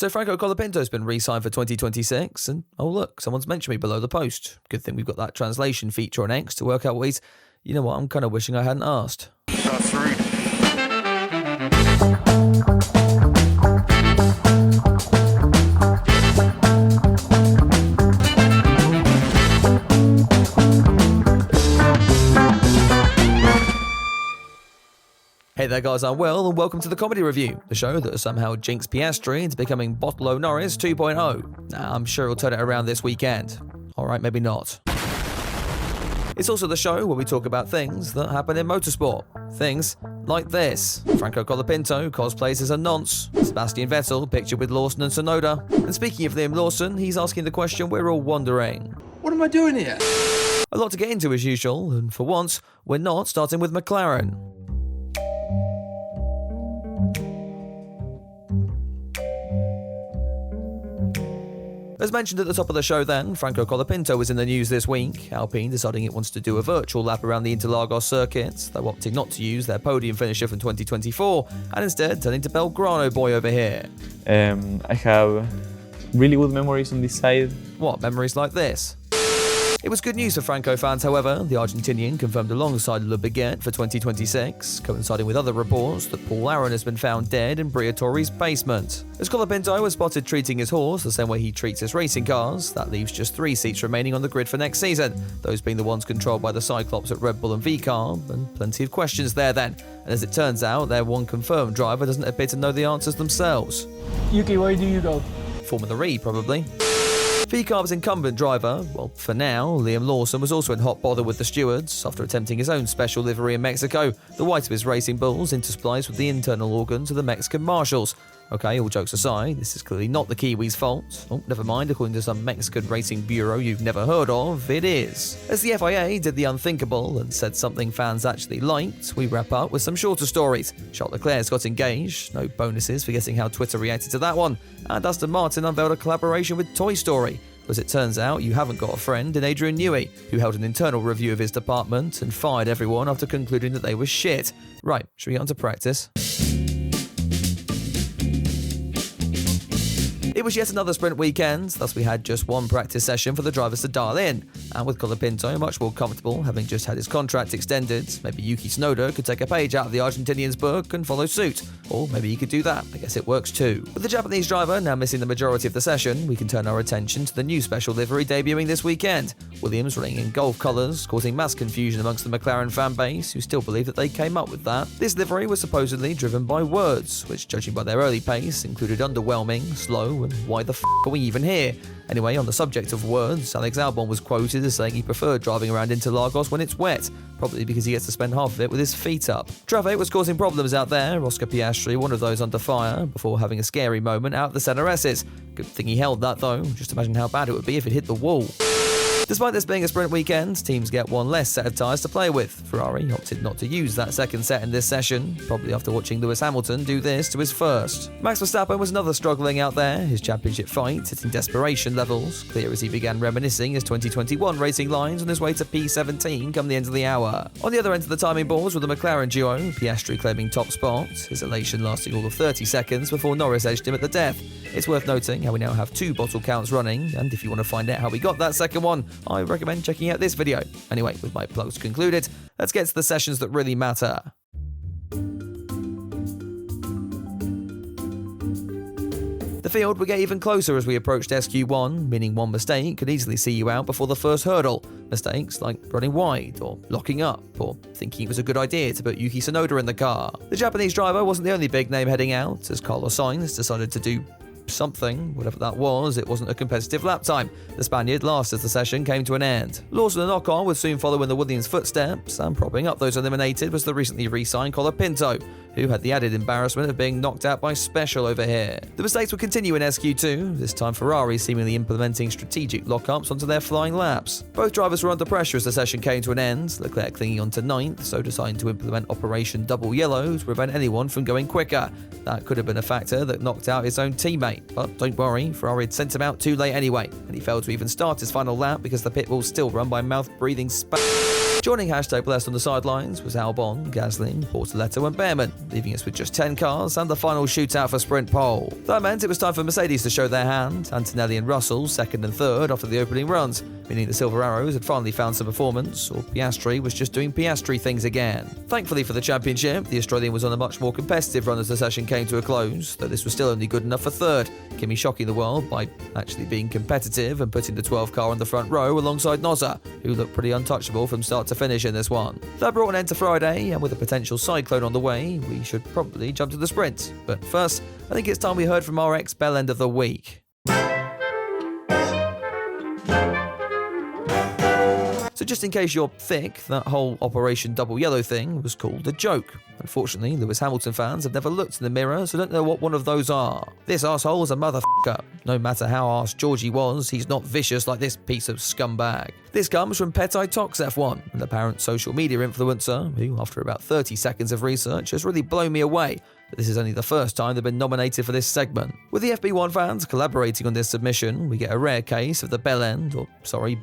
So Franco Colapinto's been re-signed for 2026, and oh look, someone's mentioned me below the post. Good thing we've got that translation feature on X to work out what he's... You know what, I'm kind of wishing I hadn't asked. That's rude. Hey there guys, I'm Will, and welcome to the Comedy Review, the show that has somehow jinxed Piastri into becoming Bottolo Norris 2.0. Nah, I'm sure he'll turn it around this weekend. Alright, maybe not. It's also the show where we talk about things that happen in motorsport. Things like this. Franco Colapinto cosplays as a nonce. Sebastian Vettel pictured with Lawson and Tsunoda. And speaking of Liam Lawson, he's asking the question we're all wondering. What am I doing here? A lot to get into as usual, and for once, we're not starting with McLaren. As mentioned at the top of the show then, Franco Colapinto was in the news this week, Alpine deciding it wants to do a virtual lap around the Interlagos circuit, though opting not to use their podium finisher from 2024, and instead turning to Belgrano boy over here. I have really good memories on this side. What, memories like this? It was good news for Franco fans, however. The Argentinian confirmed alongside Le Baguette for 2026, coinciding with other reports that Paul Aron has been found dead in Briatore's basement. As Colapinto was spotted treating his horse the same way he treats his racing cars, that leaves just 3 seats remaining on the grid for next season, those being the ones controlled by the Cyclops at Red Bull and VCarb, and plenty of questions there then. And as it turns out, their one confirmed driver doesn't appear to know the answers themselves. Yuki, where do you go? Formula E, probably. VCarb's incumbent driver, well, for now, Liam Lawson was also in hot bother with the stewards after attempting his own special livery in Mexico. The white of his racing bulls interspliced with the internal organs of the Mexican marshals. Okay, all jokes aside, this is clearly not the Kiwis' fault. Oh, never mind, according to some Mexican racing bureau you've never heard of, it is. As the FIA did the unthinkable and said something fans actually liked, we wrap up with some shorter stories. Charles Leclerc's got engaged, no bonuses for guessing how Twitter reacted to that one, and Aston Martin unveiled a collaboration with Toy Story. As it turns out, you haven't got a friend in Adrian Newey, who held an internal review of his department and fired everyone after concluding that they were shit. Right, should we get on to practice? It was yet another sprint weekend, thus we had just one practice session for the drivers to dial in. And with Colapinto much more comfortable, having just had his contract extended, maybe Yuki Tsunoda could take a page out of the Argentinian's book and follow suit. Or maybe he could do that, I guess it works too. With the Japanese driver now missing the majority of the session, we can turn our attention to the new special livery debuting this weekend. Williams running in Gulf colours, causing mass confusion amongst the McLaren fan base, who still believe that they came up with that. This livery was supposedly driven by words, which judging by their early pace included underwhelming, slow, and why the f*** are we even here? Anyway, on the subject of words, Alex Albon was quoted as saying he preferred driving around Interlagos when it's wet, probably because he gets to spend half of it with his feet up. Traffic was causing problems out there, Oscar Piastri one of those under fire, before having a scary moment out of the Center S's. Good thing he held that though, just imagine how bad it would be if it hit the wall. Despite this being a sprint weekend, teams get one less set of tyres to play with. Ferrari opted not to use that second set in this session, probably after watching Lewis Hamilton do this to his first. Max Verstappen was another struggling out there, his championship fight hitting desperation levels, clear as he began reminiscing his 2021 racing lines on his way to P17 come the end of the hour. On the other end of the timing boards were the McLaren duo, Piastri claiming top spot, his elation lasting all of 30 seconds before Norris edged him at the death. It's worth noting how we now have 2 bottle counts running, and if you want to find out how we got that second one, I recommend checking out this video. Anyway, with my plugs concluded, let's get to the sessions that really matter. The field would get even closer as we approached SQ1, meaning one mistake could easily see you out before the first hurdle. Mistakes like running wide, or locking up, or thinking it was a good idea to put Yuki Tsunoda in the car. The Japanese driver wasn't the only big name heading out, as Carlos Sainz decided to do something, whatever that was. It wasn't a competitive lap time. The Spaniard last as the session came to an end. Lawson and Ocon would soon follow in the Williams' footsteps, and propping up those eliminated was the recently re-signed Colapinto, who had the added embarrassment of being knocked out by Special over here. The mistakes would continue in SQ2, this time Ferrari seemingly implementing strategic lockups onto their flying laps. Both drivers were under pressure as the session came to an end, Leclerc clinging on to 9th, so deciding to implement Operation Double Yellow to prevent anyone from going quicker. That could have been a factor that knocked out his own teammate, but don't worry, Ferrari had sent him out too late anyway, and he failed to even start his final lap because the pit was still run by mouth-breathing Joining hashtag Blessed on the sidelines was Albon, Gasly, Bortoletto and Behrman, leaving us with just 10 cars and the final shootout for sprint pole. That meant it was time for Mercedes to show their hand, Antonelli and Russell second and third after the opening runs, meaning the Silver Arrows had finally found some performance, or Piastri was just doing Piastri things again. Thankfully for the championship, the Australian was on a much more competitive run as the session came to a close, though this was still only good enough for third, Kimi shocking the world by actually being competitive and putting the 12 car on the front row alongside Nozza, who looked pretty untouchable from start to finish in this one. That brought an end to Friday, and with a potential cyclone on the way, we should probably jump to the sprint. But first, I think it's time we heard from our ex-bell end of the week. So just in case you're thick, that whole Operation Double Yellow thing was called a joke. Unfortunately, Lewis Hamilton fans have never looked in the mirror, so don't know what one of those are. This arsehole is a motherfucker. No matter how arse Georgie was, he's not vicious like this piece of scumbag. This comes from Petai Tox F1, an apparent social media influencer who, after about 30 seconds of research, has really blown me away. But this is only the first time they've been nominated for this segment. With the FB1 fans collaborating on this submission, we get a rare case of the Bellend,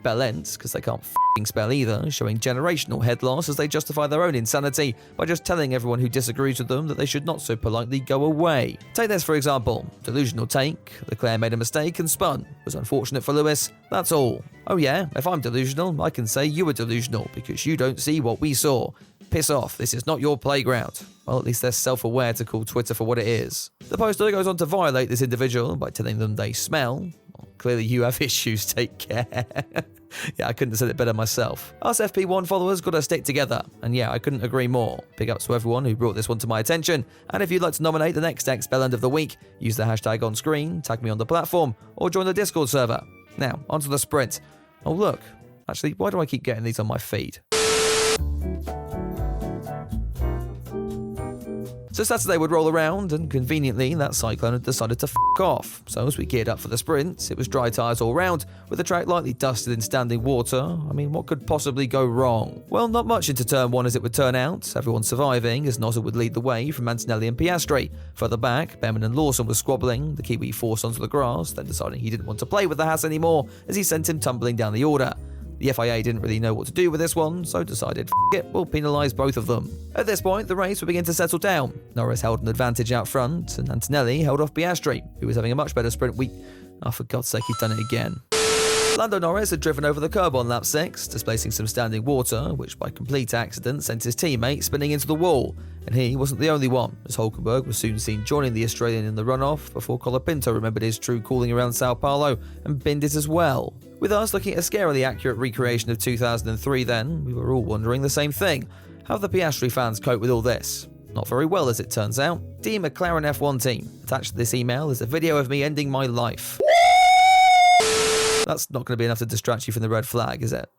Bellents, because they can't f***ing spell either, showing generational head loss as they justify their own insanity by just telling everyone who disagrees with them that they should not so politely go away. Take this for example. Delusional take. Leclerc made a mistake and spun. It was unfortunate for Lewis. That's all. Oh yeah, if I'm delusional, I can say you were delusional because you don't see what we saw. Piss off, this is not your playground. Well, at least they're self-aware to call Twitter for what it is. The poster goes on to violate this individual by telling them they smell. Well, clearly you have issues, take care. Yeah, I couldn't have said it better myself. Us FP1 followers gotta stick together, and yeah, I couldn't agree more. Big ups to everyone who brought this one to my attention, and if you'd like to nominate the next ex-bell end of the week, use the hashtag on screen, tag me on the platform, or join the Discord server. Now, onto the sprint. Oh look, actually, why do I keep getting these on my feed? So Saturday would roll around, and conveniently, that cyclone had decided to f*** off. So as we geared up for the sprint, it was dry tyres all round, with the track lightly dusted in standing water. I mean, what could possibly go wrong? Well, not much into turn one as it would turn out, everyone surviving as Nozza would lead the way from Antonelli and Piastri. Further back, Behrman and Lawson were squabbling, the Kiwi forced onto the grass, then deciding he didn't want to play with the Haas anymore as he sent him tumbling down the order. The FIA didn't really know what to do with this one, so decided, f*** it, we'll penalise both of them. At this point, the race would begin to settle down. Norris held an advantage out front, and Antonelli held off Piastri, who was having a much better sprint week. Oh, for God's sake, he's done it again. Lando Norris had driven over the curb on lap 6, displacing some standing water, which by complete accident sent his teammate spinning into the wall. And he wasn't the only one, as Hulkenberg was soon seen joining the Australian in the runoff before Colapinto remembered his true calling around Sao Paulo and binned it as well. With us looking at a scarily accurate recreation of 2003 then, we were all wondering the same thing. How have the Piastri fans cope with all this? Not very well, as it turns out. Dear McLaren F1 team, attached to this email is a video of me ending my life. That's not going to be enough to distract you from the red flag, is it?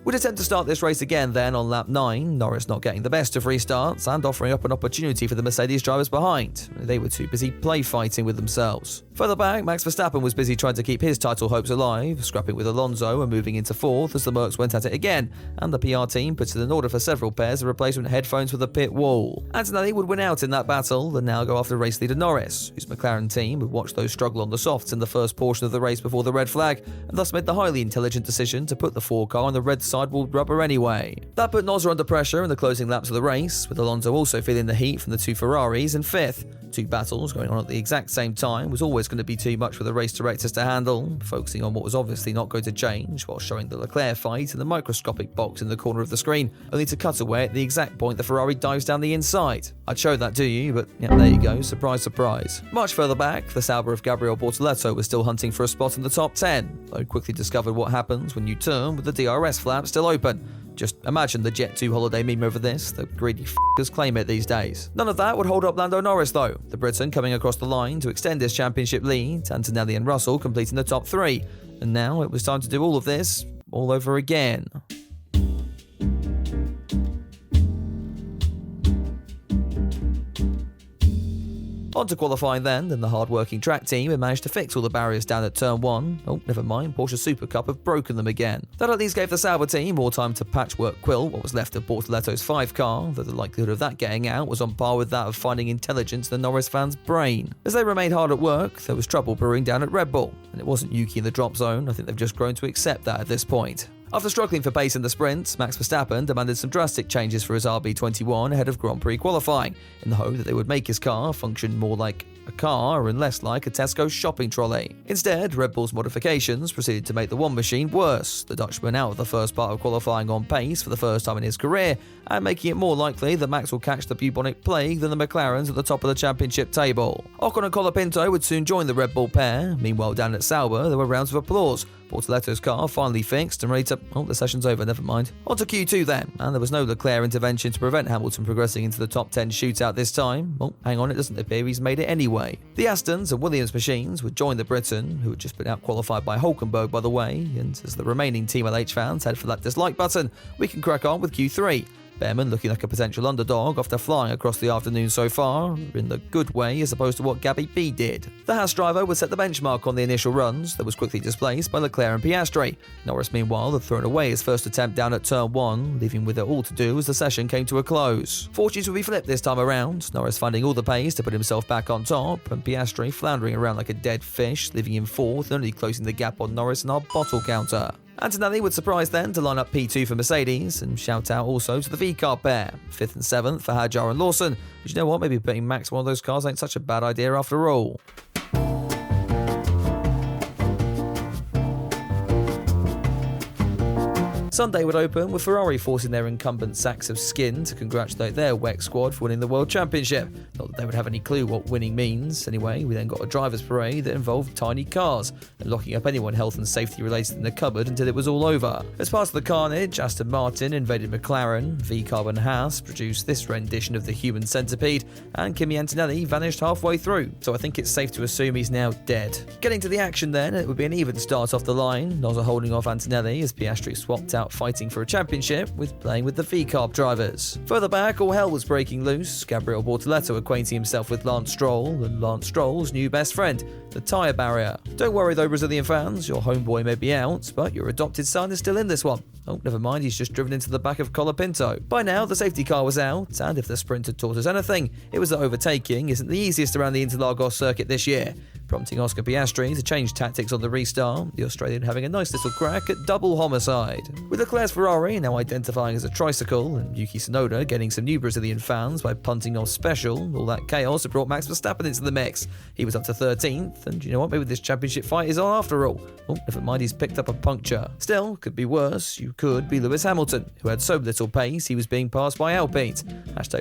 Would attempt to start this race again then on lap 9, Norris not getting the best of restarts and offering up an opportunity for the Mercedes drivers behind. They were too busy play fighting with themselves. Further back, Max Verstappen was busy trying to keep his title hopes alive, scrapping with Alonso and moving into 4th as the Mercs went at it again, and the PR team put in an order for several pairs of replacement headphones for the pit wall. Antonelli would win out in that battle and now go after race leader Norris, whose McLaren team would watch those struggle on the softs in the first portion of the race before the red flag, and thus made the highly intelligent decision to put the 4 car on the red sidewall rubber anyway. That put Nozza under pressure in the closing laps of the race, with Alonso also feeling the heat from the 2 Ferraris in 5th. 2 battles going on at the exact same time was always going to be too much for the race directors to handle, focusing on what was obviously not going to change while showing the Leclerc fight in the microscopic box in the corner of the screen, only to cut away at the exact point the Ferrari dives down the inside. I'd show that to you, but yeah, there you go, surprise, surprise. Much further back, the Sauber of Gabriel Bortoletto was still hunting for a spot in the top 10, though quickly discovered what happens when you turn with the DRS flap still open. Just imagine the Jet 2 holiday meme over this, the greedy f***ers claim it these days. None of that would hold up Lando Norris though, the Briton coming across the line to extend his championship lead, Antonelli and Russell completing the top 3. And now it was time to do all of this all over again. On to qualifying then, and the hard-working track team had managed to fix all the barriers down at turn 1. Oh, never mind, Porsche Super Cup have broken them again. That at least gave the Sauber team more time to patchwork quilt what was left of Bortoletto's 5 car, though the likelihood of that getting out was on par with that of finding intelligence in the Norris fans' brain. As they remained hard at work, there was trouble brewing down at Red Bull, and it wasn't Yuki in the drop zone. I think they've just grown to accept that at this point. After struggling for pace in the sprint, Max Verstappen demanded some drastic changes for his RB21 ahead of Grand Prix qualifying, in the hope that they would make his car function more like a car and less like a Tesco shopping trolley. Instead, Red Bull's modifications proceeded to make the one machine worse, the Dutchman out of the first part of qualifying on pace for the first time in his career, and making it more likely that Max will catch the bubonic plague than the McLarens at the top of the championship table. Ocon and Colapinto would soon join the Red Bull pair. Meanwhile, down at Sauber, there were rounds of applause. Bortoletto's car finally fixed and ready to... Oh, the session's over, never mind. On to Q2 then, and there was no Leclerc intervention to prevent Hamilton progressing into the top 10 shootout this time. Oh, hang on, it doesn't appear he's made it anyway. The Astons and Williams machines would join the Briton, who had just been out-qualified by Hulkenberg, by the way, and as the remaining Team LH fans head for that dislike button, we can crack on with Q3. Behrman looking like a potential underdog after flying across the afternoon so far, in the good way as opposed to what Gabby B did. The Haas driver would set the benchmark on the initial runs that was quickly displaced by Leclerc and Piastri. Norris meanwhile had thrown away his first attempt down at turn 1, leaving with it all to do as the session came to a close. Fortunes would be flipped this time around, Norris finding all the pace to put himself back on top, and Piastri floundering around like a dead fish, leaving him 4th, only closing the gap on Norris and our bottle counter. Antonelli would surprise then to line up P2 for Mercedes, and shout out also to the V-car pair, 5th and 7th for Hadjar and Lawson. But you know what, maybe putting Max one of those cars ain't such a bad idea after all. Sunday would open with Ferrari forcing their incumbent sacks of skin to congratulate their WEC squad for winning the World Championship. Not that they would have any clue what winning means. Anyway, we then got a driver's parade that involved tiny cars and locking up anyone health and safety related in the cupboard until it was all over. As part of the carnage, Aston Martin invaded McLaren, V-Carbon Haas produced this rendition of the human centipede, and Kimi Antonelli vanished halfway through, so I think it's safe to assume he's now dead. Getting to the action then, it would be an even start off the line, Nozza holding off Antonelli as Piastri swapped out fighting for a championship with playing with the V-Carb drivers. Further back, all hell was breaking loose, Gabriel Bortoletto acquainting himself with Lance Stroll and Lance Stroll's new best friend, the tyre barrier. Don't worry though, Brazilian fans, your homeboy may be out, but your adopted son is still in this one. Oh, never mind, he's just driven into the back of Colapinto. By now, the safety car was out, and if the sprint had taught us anything, it was that overtaking isn't the easiest around the Interlagos circuit this year, prompting Oscar Piastri to change tactics on the restart, the Australian having a nice little crack at double homicide. With Leclerc's Ferrari now identifying as a tricycle, and Yuki Tsunoda getting some new Brazilian fans by punting off special, all that chaos had brought Max Verstappen into the mix. He was up to 13th, and you know what, maybe this championship fight is on after all. Oh, never mind, he's picked up a puncture. Still, could be worse. You could be Lewis Hamilton, who had so little pace he was being passed by Alpine.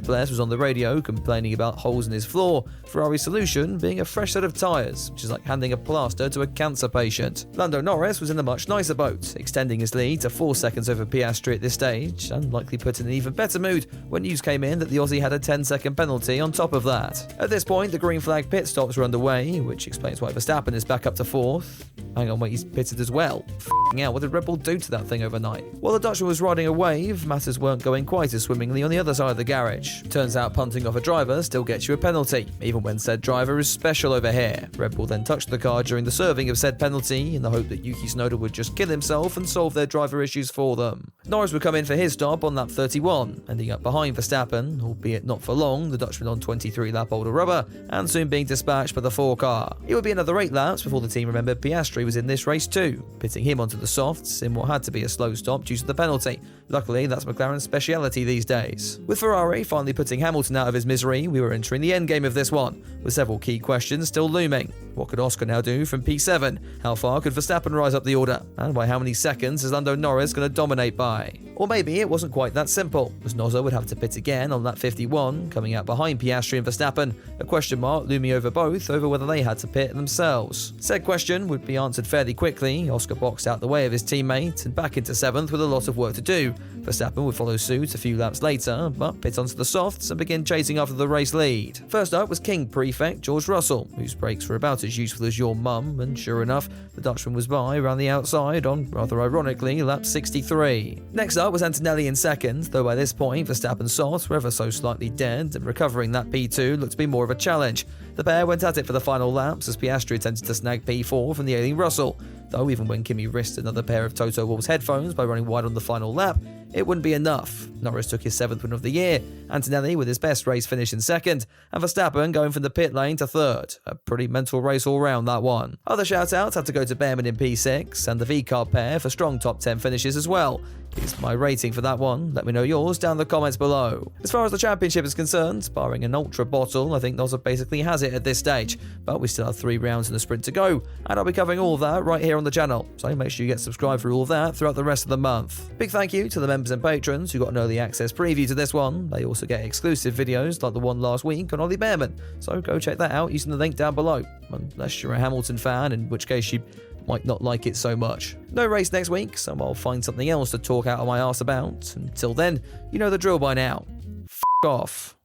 #Bless was on the radio complaining about holes in his floor, Ferrari's solution being a fresh set of tyres, which is like handing a plaster to a cancer patient. Lando Norris was in a much nicer boat, extending his lead to 4 seconds over Piastri at this stage, and likely put in an even better mood when news came in that the Aussie had a 10-second penalty on top of that. At this point, the green flag pit stops were underway, which explains why Verstappen is back up to 4th. Hang on, wait, he's pitted as well. F***ing out, what did Red Bull do to that thing overnight? While the Dutchman was riding a wave, matters weren't going quite as swimmingly on the other side of the garage. Turns out punting off a driver still gets you a penalty, even when said driver is special over here. Red Bull then touched the car during the serving of said penalty in the hope that Yuki Tsunoda would just kill himself and solve their driver issues for them. Norris would come in for his stop on lap 31, ending up behind Verstappen, albeit not for long, the Dutchman on 23-lap older rubber, and soon being dispatched by the 4 car. It would be another 8 laps before the team remembered Piastri was in this race too, pitting him onto the softs in what had to be a slow stop due to the penalty. Luckily, that's McLaren's speciality these days. With Ferrari finally putting Hamilton out of his misery, we were entering the endgame of this one, with several key questions still looming. What could Oscar now do from P7? How far could Verstappen rise up the order? And by how many seconds is Lando Norris going to dominate by? Or maybe it wasn't quite that simple, as Nozza would have to pit again on lap 51, coming out behind Piastri and Verstappen, a question mark looming over both over whether they had to pit themselves. Said question would be answered fairly quickly. Oscar boxed out the way of his teammate and back into 7th with a lot of work to do. Verstappen would follow suit a few laps later, but pit onto the softs and begin chasing after the race lead. First up was King Prefect George Russell, whose brakes were about as useful as your mum, and sure enough, the Dutchman was by around the outside on, rather ironically, lap 63. Next up was Antonelli in second, though by this point Verstappen Sot were ever so slightly dead, and recovering that P2 looked to be more of a challenge. The pair went at it for the final laps as Piastri attempted to snag P4 from the ailing Russell, though even when Kimi risked another pair of Toto Wolff's headphones by running wide on the final lap, it wouldn't be enough. Norris took his 7th win of the year, Antonelli with his best race finish in 2nd, and Verstappen going from the pit lane to 3rd. A pretty mental race all round, that one. Other shout-outs had to go to Behrman in P6, and the V-Carb pair for strong top 10 finishes as well. Here's my rating for that one. Let me know yours down in the comments below. As far as the championship is concerned, barring an ultra bottle, I think Nozza basically has it at this stage. But we still have 3 rounds in the sprint to go, and I'll be covering all of that right here on the channel. So make sure you get subscribed for all of that throughout the rest of the month. Big thank you to the members and patrons who got an early access preview to this one. They also get exclusive videos like the one last week on Ollie Behrman. So go check that out using the link down below. Unless you're a Hamilton fan, in which case you might not like it so much. No race next week, so I'll find something else to talk out of my arse about. Until then, you know the drill by now. F*** off.